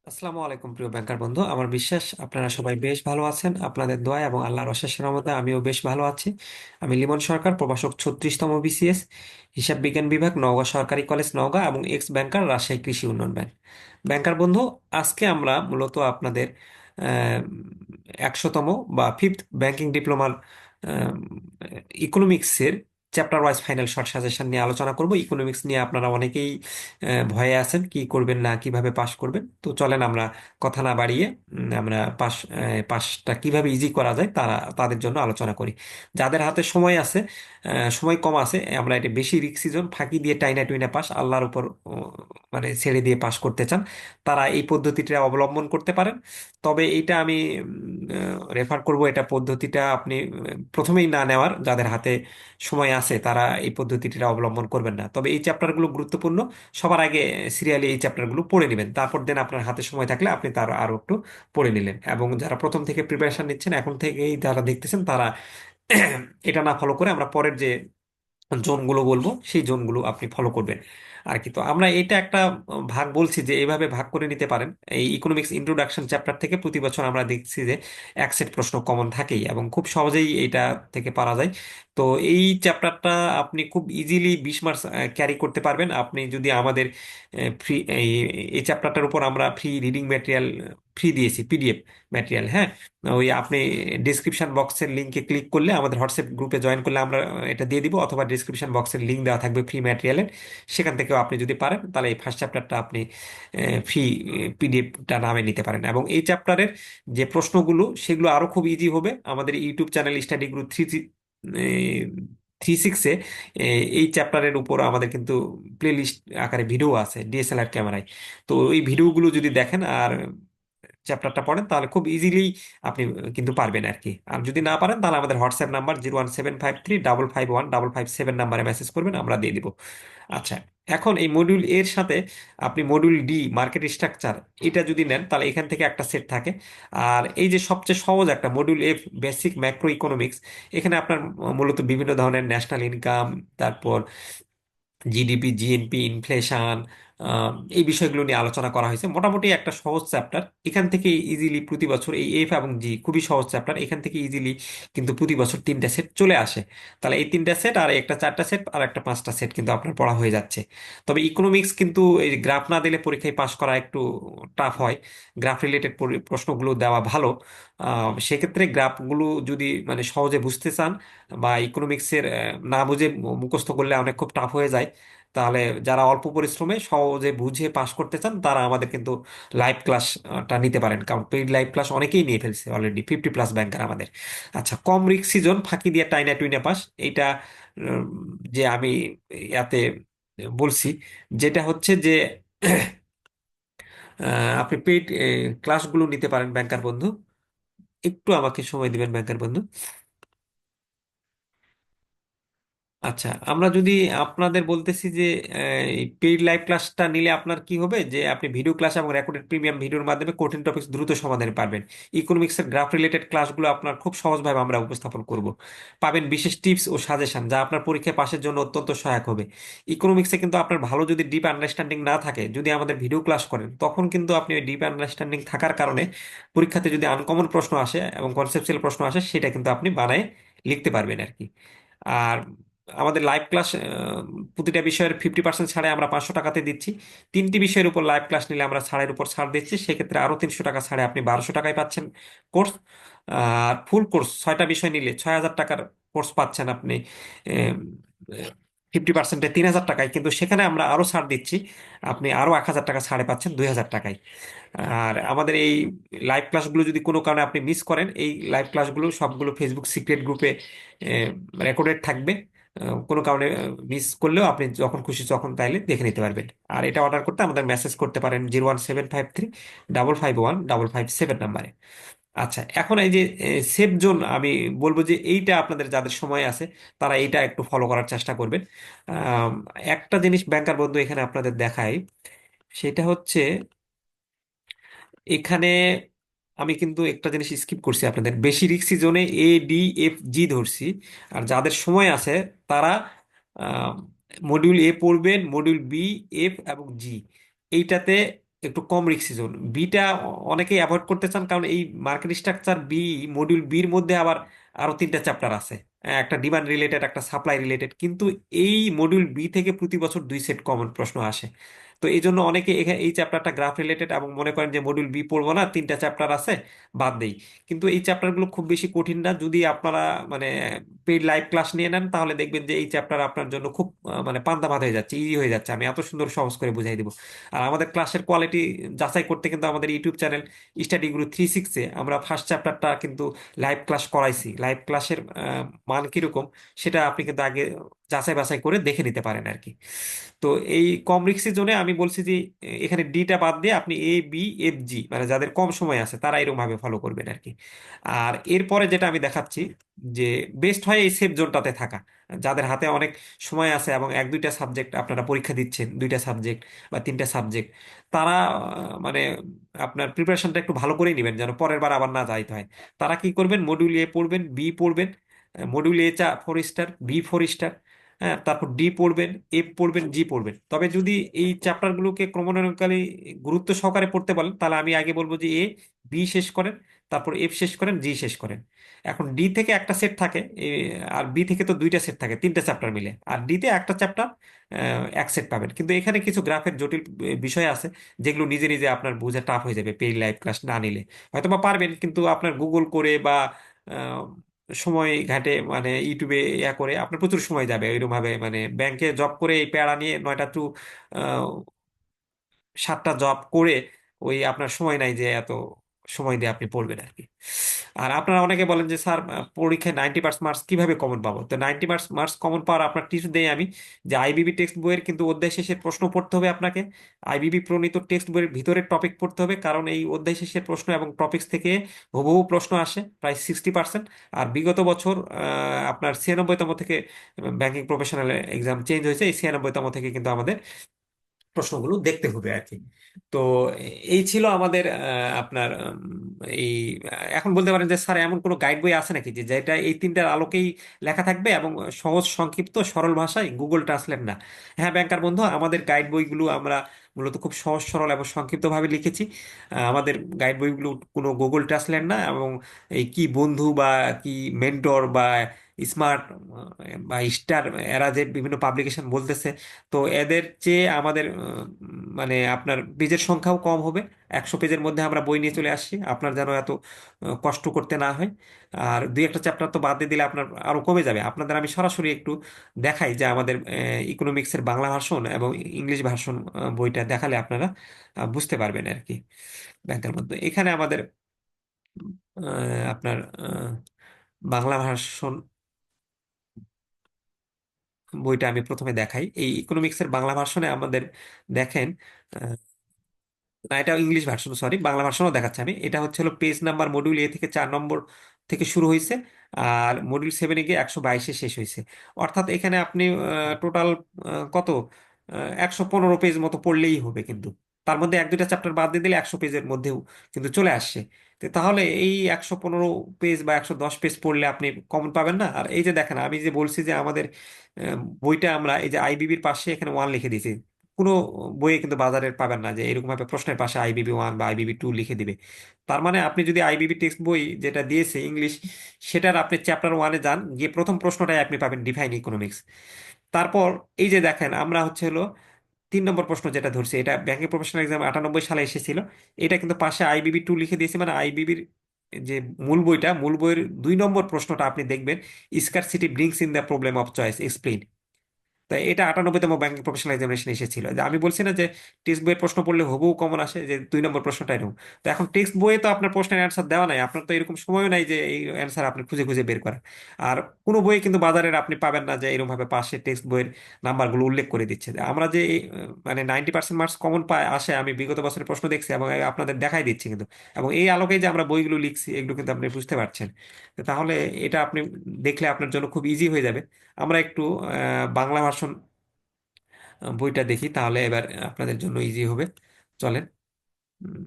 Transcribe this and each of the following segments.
আসসালামু আলাইকুম প্রিয় ব্যাংকার বন্ধু, আমার বিশ্বাস আপনারা সবাই বেশ ভালো আছেন। আপনাদের দোয়া এবং আল্লাহর অশেষ রহমতে আমিও বেশ ভালো আছি। আমি লিমন সরকার, প্রভাষক 36তম বিসিএস, হিসাব বিজ্ঞান বিভাগ, নওগাঁ সরকারি কলেজ নওগাঁ এবং এক্স ব্যাংকার, রাজশাহী কৃষি উন্নয়ন ব্যাংক। ব্যাংকার বন্ধু, আজকে আমরা মূলত আপনাদের 100তম বা ফিফথ ব্যাংকিং ডিপ্লোমার ইকোনমিক্সের chapter wise final short suggestion নিয়ে আলোচনা করব। ইকোনমিক্স নিয়ে আপনারা অনেকেই ভয়ে আছেন, কি করবেন না কিভাবে পাশ করবেন। তো চলেন আমরা কথা না বাড়িয়ে আমরা পাশটা কিভাবে ইজি করা যায় তাদের জন্য আলোচনা করি। যাদের হাতে সময় আছে, সময় কম আছে, আমরা এটা বেশি রিস্ক জোন ফাঁকি দিয়ে টাইনা টুইনা পাস আল্লাহর উপর মানে ছেড়ে দিয়ে পাস করতে চান, তারা এই পদ্ধতিটা অবলম্বন করতে পারেন। তবে এইটা আমি রেফার করব, এটা পদ্ধতিটা আপনি প্রথমেই না নেওয়ার, যাদের হাতে সময় আছে তারা এই পদ্ধতিটা অবলম্বন করবেন না। তবে এই চ্যাপ্টারগুলো গুরুত্বপূর্ণ, সবার আগে সিরিয়ালি এই চ্যাপ্টারগুলো পড়ে নেবেন, তারপর দেন আপনার হাতে সময় থাকলে আপনি তার আরো একটু পড়ে নিলেন। এবং যারা প্রথম থেকে প্রিপারেশন নিচ্ছেন, এখন থেকেই যারা দেখতেছেন, তারা এটা না ফলো করে আমরা পরের যে জোনগুলো বলবো সেই জোনগুলো আপনি ফলো করবেন আর কি। তো আমরা এটা একটা ভাগ বলছি যে এইভাবে ভাগ করে নিতে পারেন। এই ইকোনমিক্স ইন্ট্রোডাকশন চ্যাপ্টার থেকে প্রতি বছর আমরা দেখছি যে এক সেট প্রশ্ন কমন থাকেই এবং খুব সহজেই এইটা থেকে পারা যায়। তো এই চ্যাপ্টারটা আপনি খুব ইজিলি 20 মার্কস ক্যারি করতে পারবেন আপনি যদি আমাদের ফ্রি এই চ্যাপ্টারটার উপর আমরা ফ্রি রিডিং ম্যাটেরিয়াল ফ্রি দিয়েছি, পিডিএফ ম্যাটেরিয়াল। হ্যাঁ, ওই আপনি ডিসক্রিপশন বক্সের লিংকে ক্লিক করলে, আমাদের হোয়াটসঅ্যাপ গ্রুপে জয়েন করলে আমরা এটা দিয়ে দিব, অথবা ডিসক্রিপশন বক্সের লিংক দেওয়া থাকবে ফ্রি ম্যাটেরিয়ালের, সেখান থেকেও আপনি যদি পারেন তাহলে এই ফার্স্ট চ্যাপ্টারটা আপনি ফ্রি পিডিএফটা নামে নিতে পারেন। এবং এই চ্যাপ্টারের যে প্রশ্নগুলো সেগুলো আরো খুব ইজি হবে। আমাদের ইউটিউব চ্যানেল স্টাডি গ্রুপ 336-এ এই চ্যাপ্টারের উপর আমাদের কিন্তু প্লেলিস্ট আকারে ভিডিও আছে ডিএসএলআর ক্যামেরায়। তো এই ভিডিওগুলো যদি দেখেন আর চ্যাপ্টারটা পড়েন, তাহলে খুব ইজিলি আপনি কিন্তু পারবেন আর কি। আর যদি না পারেন তাহলে আমাদের হোয়াটসঅ্যাপ নাম্বার 01753 551 557 নাম্বারে মেসেজ করবেন, আমরা দিয়ে দিব। আচ্ছা, এখন এই মডিউল এর সাথে আপনি মডিউল ডি মার্কেট স্ট্রাকচার এটা যদি নেন, তাহলে এখান থেকে একটা সেট থাকে। আর এই যে সবচেয়ে সহজ একটা module F basic macro economics, এখানে আপনার মূলত বিভিন্ন ধরনের ন্যাশনাল ইনকাম, তারপর জিডিপি, জিএনপি, ইনফ্লেশন, এই বিষয়গুলো নিয়ে আলোচনা করা হয়েছে। মোটামুটি একটা সহজ চ্যাপ্টার। এখান থেকে ইজিলি প্রতি বছর এই এফ এবং জি খুবই সহজ চ্যাপ্টার, এখান থেকে ইজিলি কিন্তু প্রতি বছর 3টা সেট চলে আসে। তাহলে এই 3টা সেট আর একটা 4টা সেট আর একটা 5টা সেট কিন্তু আপনার পড়া হয়ে যাচ্ছে। তবে ইকোনমিক্স কিন্তু এই গ্রাফ না দিলে পরীক্ষায় পাশ করা একটু টাফ হয়। গ্রাফ রিলেটেড প্রশ্নগুলো দেওয়া ভালো। সেক্ষেত্রে গ্রাফগুলো যদি মানে সহজে বুঝতে চান, বা ইকোনমিক্সের না বুঝে মুখস্থ করলে অনেক খুব টাফ হয়ে যায়, তাহলে যারা অল্প পরিশ্রমে সহজে বুঝে পাশ করতে চান, তারা আমাদের কিন্তু লাইভ ক্লাসটা নিতে পারেন, কারণ পেইড লাইভ ক্লাস অনেকেই নিয়ে ফেলছে অলরেডি, 50+ ব্যাংকার আমাদের। আচ্ছা, কম রিস্ক সিজন ফাঁকি দিয়ে টাইনা টুইনা পাস, এইটা উম, যে আমি ইয়াতে বলছি, যেটা হচ্ছে যে আপনি পেইড ক্লাসগুলো নিতে পারেন ব্যাংকার বন্ধু। একটু আমাকে সময় দিবেন ব্যাংকার বন্ধু। আচ্ছা, আমরা যদি আপনাদের বলতেছি যে পেইড লাইভ ক্লাসটা নিলে আপনার কি হবে, যে আপনি ভিডিও ক্লাস এবং রেকর্ডেড প্রিমিয়াম ভিডিওর মাধ্যমে কঠিন টপিক দ্রুত সমাধানে পারবেন। ইকোনমিক্সের গ্রাফ রিলেটেড ক্লাসগুলো আপনার খুব সহজভাবে আমরা উপস্থাপন করব। পাবেন বিশেষ টিপস ও সাজেশন, যা আপনার পরীক্ষায় পাশের জন্য অত্যন্ত সহায়ক হবে। ইকোনমিক্সে কিন্তু আপনার ভালো যদি ডিপ আন্ডারস্ট্যান্ডিং না থাকে, যদি আমাদের ভিডিও ক্লাস করেন, তখন কিন্তু আপনি ওই ডিপ আন্ডারস্ট্যান্ডিং থাকার কারণে পরীক্ষাতে যদি আনকমন প্রশ্ন আসে এবং কনসেপচুয়াল প্রশ্ন আসে, সেটা কিন্তু আপনি বানায় লিখতে পারবেন আর কি। আর আমাদের লাইভ ক্লাস প্রতিটা বিষয়ের 50% ছাড়ে আমরা 500 টাকাতে দিচ্ছি। 3টি বিষয়ের উপর লাইভ ক্লাস নিলে আমরা ছাড়ের উপর ছাড় দিচ্ছি, সেক্ষেত্রে আরো 300 টাকা ছাড়ে আপনি 1200 টাকায় পাচ্ছেন কোর্স। আর ফুল কোর্স 6টা বিষয় নিলে 6000 টাকার কোর্স পাচ্ছেন আপনি 50%-এ 3000 টাকায়, কিন্তু সেখানে আমরা আরো ছাড় দিচ্ছি, আপনি আরো 1000 টাকা ছাড়ে পাচ্ছেন 2000 টাকায়। আর আমাদের এই লাইভ ক্লাসগুলো যদি কোনো কারণে আপনি মিস করেন, এই লাইভ ক্লাসগুলো সবগুলো ফেসবুক সিক্রেট গ্রুপে রেকর্ডেড থাকবে। কোনো কারণে মিস করলেও আপনি যখন খুশি তখন তাইলে দেখে নিতে পারবেন। আর এটা অর্ডার করতে আমাদের মেসেজ করতে পারেন 01753 555 7 নাম্বারে। আচ্ছা, এখন এই যে সেফ জোন, আমি বলবো যে এইটা আপনাদের যাদের সময় আছে, তারা এইটা একটু ফলো করার চেষ্টা করবেন। আম, একটা জিনিস ব্যাংকার বন্ধু এখানে আপনাদের দেখাই, সেটা হচ্ছে এখানে আমি কিন্তু একটা জিনিস স্কিপ করছি, আপনাদের বেশি রিস্ক জোনে এ, ডি, এফ, জি ধরছি। আর যাদের সময় আছে তারা মডিউল এ পড়বেন, মডিউল বি, এফ এবং জি। এইটাতে একটু কম রিস্কি জোন। বিটা অনেকেই অ্যাভয়েড করতে চান, কারণ এই মার্কেট স্ট্রাকচার বি, মডিউল বির মধ্যে আবার আরো তিনটা চ্যাপ্টার আছে। একটা ডিমান্ড রিলেটেড, একটা সাপ্লাই রিলেটেড, কিন্তু এই মডিউল বি থেকে প্রতি বছর 2 সেট কমন প্রশ্ন আসে। তো এই জন্য অনেকে এখানে এই চ্যাপ্টারটা গ্রাফ রিলেটেড এবং মনে করেন যে মডিউল বি পড়বো না, তিনটা চ্যাপ্টার আছে, বাদ দেই। কিন্তু এই চ্যাপ্টারগুলো খুব বেশি কঠিন না, যদি আপনারা মানে পেইড লাইভ ক্লাস নিয়ে নেন, তাহলে দেখবেন যে এই চ্যাপ্টার আপনার জন্য খুব মানে পান্তা ভাত হয়ে যাচ্ছে, ইজি হয়ে যাচ্ছে। আমি এত সুন্দর সহজ করে বুঝাই দিব। আর আমাদের ক্লাসের কোয়ালিটি যাচাই করতে কিন্তু আমাদের ইউটিউব চ্যানেল স্টাডি গুরু 360-এ আমরা ফার্স্ট চ্যাপ্টারটা কিন্তু লাইভ ক্লাস করাইছি। লাইভ ক্লাসের মান কিরকম সেটা আপনি কিন্তু আগে যাচাই বাছাই করে দেখে নিতে পারেন আর কি। তো এই কম রিস্কের জন্য আমি বলছি যে এখানে ডিটা বাদ দিয়ে আপনি এ, বি, এফ, জি, মানে যাদের কম সময় আছে তারা এরকম ভাবে ফলো করবেন আর কি। আর এরপরে যেটা আমি দেখাচ্ছি, যে বেস্ট হয় এই সেফ জোনটাতে থাকা। যাদের হাতে অনেক সময় আছে এবং 1-2টা সাবজেক্ট আপনারা পরীক্ষা দিচ্ছেন, 2টা সাবজেক্ট বা 3টা সাবজেক্ট, তারা মানে আপনার প্রিপারেশনটা একটু ভালো করেই নেবেন যেন পরের বার আবার না যাইতে হয়। তারা কি করবেন, মডিউল এ পড়বেন, বি পড়বেন, মডিউল এ 4 স্টার, বি 4 স্টার, হ্যাঁ, তারপর ডি পড়বেন, এফ পড়বেন, জি পড়বেন। তবে যদি এই চ্যাপ্টারগুলোকে ক্রমান্বয়নকালে গুরুত্ব সহকারে পড়তে বলেন, তাহলে আমি আগে বলবো যে এ, বি শেষ করেন, তারপর এফ শেষ করেন, জি শেষ করেন। এখন ডি থেকে একটা সেট থাকে, আর বি থেকে তো 2টা সেট থাকে, 3টা চ্যাপ্টার মিলে, আর ডিতে একটা চ্যাপ্টার 1 সেট পাবেন। কিন্তু এখানে কিছু গ্রাফের জটিল বিষয় আছে, যেগুলো নিজে নিজে আপনার বোঝা টাফ হয়ে যাবে পেইড লাইভ ক্লাস না নিলে। হয়তো বা পারবেন, কিন্তু আপনার গুগল করে বা আহ, সময় ঘাটে মানে ইউটিউবে করে আপনার প্রচুর সময় যাবে এরকম ভাবে। মানে ব্যাংকে জব করে এই প্যারা নিয়ে 9টা টু 7টা জব করে ওই আপনার সময় নাই যে এত সময় দিয়ে আপনি পড়বেন আর কি। আর আপনারা অনেকে বলেন যে স্যার পরীক্ষায় 90% মার্কস কিভাবে কমন পাবো? তো 90% মার্কস কমন পাওয়ার আপনার টিপস দেই আমি, যে আইবিবি টেক্সট বইয়ের কিন্তু অধ্যায় শেষের প্রশ্ন পড়তে হবে আপনাকে। আইবিবি প্রণীত টেক্সট বইয়ের ভিতরের টপিক পড়তে হবে, কারণ এই অধ্যায় শেষের প্রশ্ন এবং টপিক্স থেকে হুবহু প্রশ্ন আসে প্রায় 60%। আর বিগত বছর আপনার 96তম থেকে ব্যাংকিং প্রফেশনাল এক্সাম চেঞ্জ হয়েছে, এই 96তম থেকে কিন্তু আমাদের প্রশ্নগুলো দেখতে হবে আর কি। তো এই ছিল আমাদের আপনার এই এখন বলতে পারেন যে স্যার এমন কোনো গাইড বই আছে নাকি যে যেটা এই তিনটার আলোকেই লেখা থাকবে এবং সহজ, সংক্ষিপ্ত, সরল ভাষায়, গুগল ট্রান্সলেট না? হ্যাঁ ব্যাংকার বন্ধু, আমাদের গাইড বইগুলো আমরা মূলত খুব সহজ সরল এবং সংক্ষিপ্ত ভাবে লিখেছি। আমাদের গাইড বইগুলো কোনো গুগল ট্রান্সলেট না, এবং এই কি বন্ধু বা কি মেন্টর বা স্মার্ট বা স্টার, এরা যে বিভিন্ন পাবলিকেশন বলতেছে, তো এদের চেয়ে আমাদের মানে আপনার পেজের সংখ্যাও কম হবে। 100 পেজের মধ্যে আমরা বই নিয়ে চলে আসছি, আপনার যেন এত কষ্ট করতে না হয়। আর 2-1টা চ্যাপ্টার তো বাদ দিয়ে দিলে আপনার আরো কমে যাবে। আপনাদের আমি সরাসরি একটু দেখাই যে আমাদের ইকোনমিক্সের বাংলা ভার্সন এবং ইংলিশ ভার্সন বইটা দেখালে আপনারা বুঝতে পারবেন আর কি। ব্যাংকের মধ্যে এখানে আমাদের আপনার বাংলা ভার্সন বইটা আমি প্রথমে দেখাই। এই ইকোনমিক্সের বাংলা ভার্সনে আমাদের দেখেন, না এটা ইংলিশ ভার্সন, সরি, বাংলা ভার্সনও দেখাচ্ছি আমি। এটা হচ্ছে হলো পেজ নাম্বার, মডিউল এ থেকে 4 নম্বর থেকে শুরু হয়েছে, আর মডিউল 7-এ গিয়ে 122-এ শেষ হয়েছে। অর্থাৎ এখানে আপনি টোটাল কত 115 পেজ মতো পড়লেই হবে কিন্তু। তার মধ্যে 1-2টা চ্যাপ্টার বাদ দিয়ে দিলে 100 পেজের মধ্যেও কিন্তু চলে আসছে। তো তাহলে এই 115 পেজ বা 110 পেজ পড়লে আপনি কমন পাবেন না। আর এই যে দেখেন, আমি যে বলছি যে আমাদের বইটা আমরা এই যে আইবিবির পাশে এখানে 1 লিখে দিয়েছি। কোনো বইয়ে কিন্তু বাজারের পাবেন না যে এরকম ভাবে প্রশ্নের পাশে আইবিবি 1 বা আইবিবি 2 লিখে দিবে। তার মানে আপনি যদি আইবিবি টেক্সট বই যেটা দিয়েছে ইংলিশ, সেটার আপনি চ্যাপ্টার 1-এ যান, গিয়ে প্রথম প্রশ্নটাই আপনি পাবেন ডিফাইন ইকোনমিক্স। তারপর এই যে দেখেন, আমরা হচ্ছে হলো 3 নম্বর প্রশ্ন যেটা ধরছি, এটা ব্যাংকিং প্রফেশনাল এক্সাম 98 সালে এসেছিল। এটা কিন্তু পাশে আইবিবি 2 লিখে দিয়েছি, মানে আইবিবির যে মূল বইটা, মূল বইয়ের 2 নম্বর প্রশ্নটা আপনি দেখবেন, scarcity brings in the problem of choice explain. তাই এটা 98তম ব্যাংকিং প্রফেশনাল এক্সামিনেশন এসেছিল। যে আমি বলছি না যে টেক্সট বইয়ের প্রশ্ন পড়লে হুবহু কমন আসে, যে 2 নম্বর প্রশ্নটাই নেব। তো এখন টেক্সট বইয়ে তো আপনার প্রশ্নের অ্যান্সার দেওয়া নাই, আপনার তো এরকম সময়ও নাই যে এই অ্যান্সার আপনি খুঁজে খুঁজে বের করেন। আর কোনো বইয়ে কিন্তু বাজারের আপনি পাবেন না যে এরকম ভাবে পাশে টেক্সট বইয়ের নাম্বারগুলো উল্লেখ করে দিচ্ছে। যে আমরা যে মানে 90% মার্কস কমন পায় আসে, আমি বিগত বছরের প্রশ্ন দেখছি এবং আপনাদের দেখাই দিচ্ছি কিন্তু। এবং এই আলোকেই যে আমরা বইগুলো লিখছি, এগুলো কিন্তু আপনি বুঝতে পারছেন। তো তাহলে এটা আপনি দেখলে আপনার জন্য খুব ইজি হয়ে যাবে। আমরা একটু বাংলা ভার্সন বইটা দেখি, তাহলে এবার আপনাদের জন্য ইজি হবে। চলেন। উম,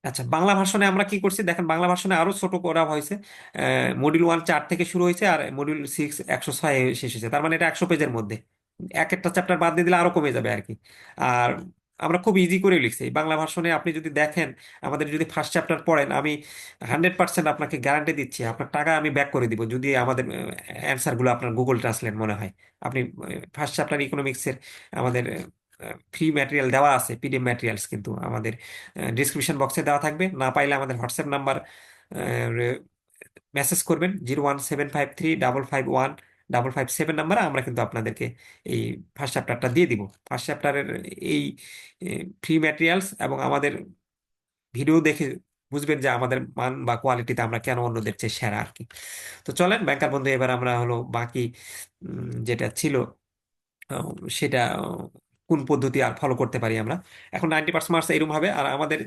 আচ্ছা, বাংলা ভার্সনে আমরা কি করছি দেখেন, বাংলা ভার্সনে আরো ছোট করা হয়েছে। মডিউল 1 4 থেকে শুরু হয়েছে, আর মডিউল 6 106 শেষ হয়েছে। তার মানে এটা 100 পেজের মধ্যে, এক একটা চ্যাপ্টার বাদ দিয়ে দিলে আরো কমে যাবে আর কি। আর আমরা খুব ইজি করে লিখছি এই বাংলা ভার্সনে। আপনি যদি দেখেন, আমাদের যদি ফার্স্ট চ্যাপ্টার পড়েন, আমি 100% আপনাকে গ্যারান্টি দিচ্ছি আপনার টাকা আমি ব্যাক করে দিব, যদি আমাদের অ্যান্সার গুলো আপনার গুগল ট্রান্সলেট মনে হয়। আপনি ফার্স্ট চ্যাপ্টার ইকোনমিক্সের আমাদের ফ্রি ম্যাটেরিয়াল দেওয়া আছে, পিডিএফ ম্যাটেরিয়ালস কিন্তু আমাদের ডিসক্রিপশন বক্সে দেওয়া থাকবে। না পাইলে আমাদের হোয়াটসঅ্যাপ নাম্বার মেসেজ করবেন, 01753551557 নাম্বারে। আমরা কিন্তু আপনাদেরকে এই ফার্স্ট চ্যাপ্টারটা দিয়ে দিব। ফার্স্ট চ্যাপ্টারের এই ফ্রি ম্যাটেরিয়ালস এবং আমাদের ভিডিও দেখে বুঝবেন যে আমাদের মান বা কোয়ালিটিতে আমরা কেন অন্যদের চেয়ে সেরা আর কি। তো চলেন ব্যাংকার বন্ধু, এবার আমরা হলো বাকি যেটা ছিল আহ, সেটা কোন পদ্ধতি আর ফলো করতে পারি আমরা। এখন 90% মার্কস এরকম হবে। আর আমাদের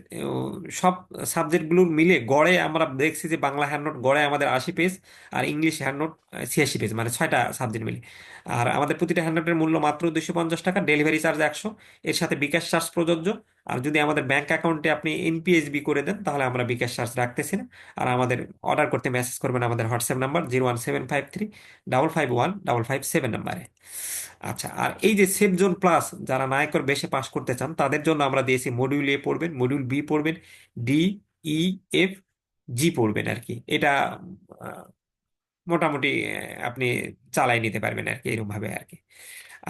সব সাবজেক্টগুলোর মিলে গড়ে আমরা দেখছি যে বাংলা হ্যান্ড নোট গড়ে আমাদের 80 পেজ, আর ইংলিশ হ্যান্ড নোট 86 পেজ, মানে 6টা সাবজেক্ট মিলে। আর আমাদের প্রতিটা হ্যান্ড নোটের মূল্য মাত্র 250 টাকা, ডেলিভারি চার্জ 100, এর সাথে বিকাশ চার্জ প্রযোজ্য। আর যদি আমাদের ব্যাংক অ্যাকাউন্টে আপনি এনপিএসবি করে দেন, তাহলে আমরা বিকাশ চার্জ রাখতেছি না। আর আমাদের অর্ডার করতে মেসেজ করবেন আমাদের হোয়াটসঅ্যাপ নাম্বার 01753551557 নাম্বারে। আচ্ছা, আর এই যে সেভ জোন প্লাস, যারা নায়কর বেশে পাশ করতে চান তাদের জন্য আমরা দিয়েছি মডিউল এ পড়বেন, মডিউল বি পড়বেন, ডি, ই, এফ, জি পড়বেন আর কি। এটা আহ, মোটামুটি আপনি চালাই নিতে পারবেন আর কি, এরকম ভাবে আর কি।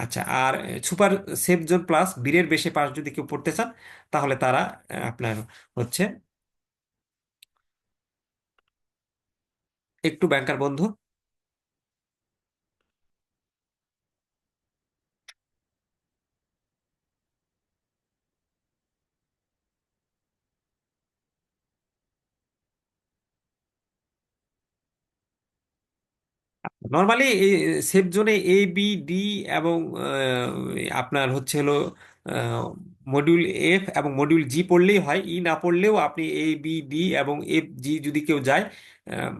আচ্ছা, আর সুপার সেভ জোন প্লাস বীরের বেশে পাশ যদি কেউ পড়তে চান, তাহলে তারা আপনার হচ্ছে একটু ব্যাংকার বন্ধু। নর্মালি সেফ জোনে এ, বি, ডি এবং আপনার হচ্ছে হলো মডিউল এফ এবং মডিউল জি পড়লেই হয়। ই না পড়লেও আপনি এ, বি, ডি এবং এফ, জি যদি কেউ যায়, আম,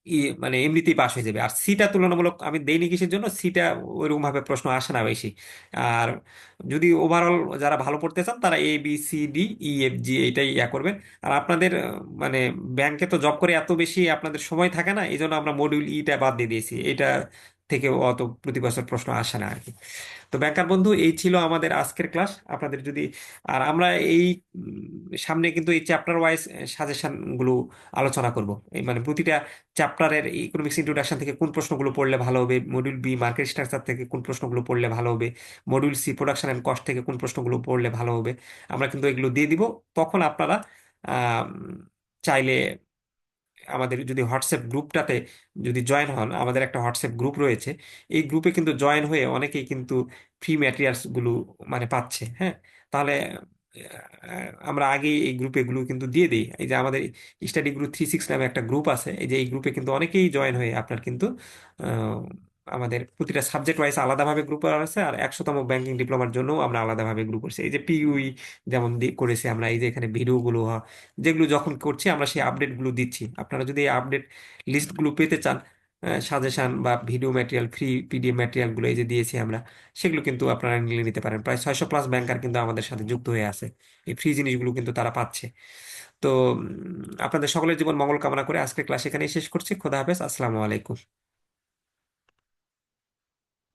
ই মানে এমনিতেই পাস হয়ে যাবে। আর সিটা তুলনামূলক আমি দেইনি কিসের জন্য, সিটা ওইরকম ভাবে প্রশ্ন আসে না বেশি। আর যদি ওভারঅল যারা ভালো পড়তে চান, তারা এ, বি, সি, ডি, ই, এফ, জি এইটাই করবেন। আর আপনাদের মানে ব্যাংকে তো জব করে এত বেশি আপনাদের সময় থাকে না, এই জন্য আমরা মডিউল ইটা বাদ দিয়ে দিয়েছি। এটা থেকে অত প্রতি বছর প্রশ্ন আসে না আর কি। তো ব্যাংকার বন্ধু, এই ছিল আমাদের আজকের ক্লাস। আপনাদের যদি, আর আমরা এই সামনে কিন্তু এই চ্যাপ্টার ওয়াইজ সাজেশন গুলো আলোচনা করব। এই মানে প্রতিটা চ্যাপ্টারের ইকোনমিক্স ইন্ট্রোডাকশন থেকে কোন প্রশ্নগুলো পড়লে ভালো হবে, মডিউল বি মার্কেট স্ট্রাকচার থেকে কোন প্রশ্নগুলো পড়লে ভালো হবে, module C production and cost থেকে কোন প্রশ্নগুলো পড়লে ভালো হবে, আমরা কিন্তু এগুলো দিয়ে দিব। তখন আপনারা আহ চাইলে আমাদের যদি হোয়াটসঅ্যাপ গ্রুপটাতে যদি জয়েন হন, আমাদের একটা হোয়াটসঅ্যাপ গ্রুপ রয়েছে, এই গ্রুপে কিন্তু জয়েন হয়ে অনেকেই কিন্তু ফ্রি ম্যাটেরিয়ালস গুলো মানে পাচ্ছে। হ্যাঁ, তাহলে আমরা আগে এই গ্রুপে গুলো কিন্তু দিয়ে দিই। এই যে আমাদের স্টাডি গ্রুপ 36 নামে একটা গ্রুপ আছে, এই যে এই গ্রুপে কিন্তু অনেকেই জয়েন হয়ে আপনার কিন্তু আহ, আমাদের প্রতিটা সাবজেক্ট ওয়াইজ আলাদাভাবে গ্রুপ আছে। আর 100তম ব্যাংকিং ডিপ্লোমার জন্য আমরা আলাদাভাবে গ্রুপ করছি। এই যে পিইউই যেমন করেছি আমরা, এই যে এখানে ভিডিওগুলো যেগুলো যখন করছি আমরা সেই আপডেটগুলো দিচ্ছি। আপনারা যদি এই আপডেট লিস্টগুলো পেতে চান, সাজেশন বা ভিডিও ম্যাটেরিয়াল, ফ্রি পিডিএফ ম্যাটেরিয়ালগুলো এই যে দিয়েছি আমরা, সেগুলো কিন্তু আপনারা নিয়ে নিতে পারেন। প্রায় 600+ ব্যাংকার কিন্তু আমাদের সাথে যুক্ত হয়ে আছে, এই ফ্রি জিনিসগুলো কিন্তু তারা পাচ্ছে। তো আপনাদের সকলের জীবন মঙ্গল কামনা করে আজকের ক্লাস এখানেই শেষ করছি। খোদা হাফেজ, আসসালামু আলাইকুম।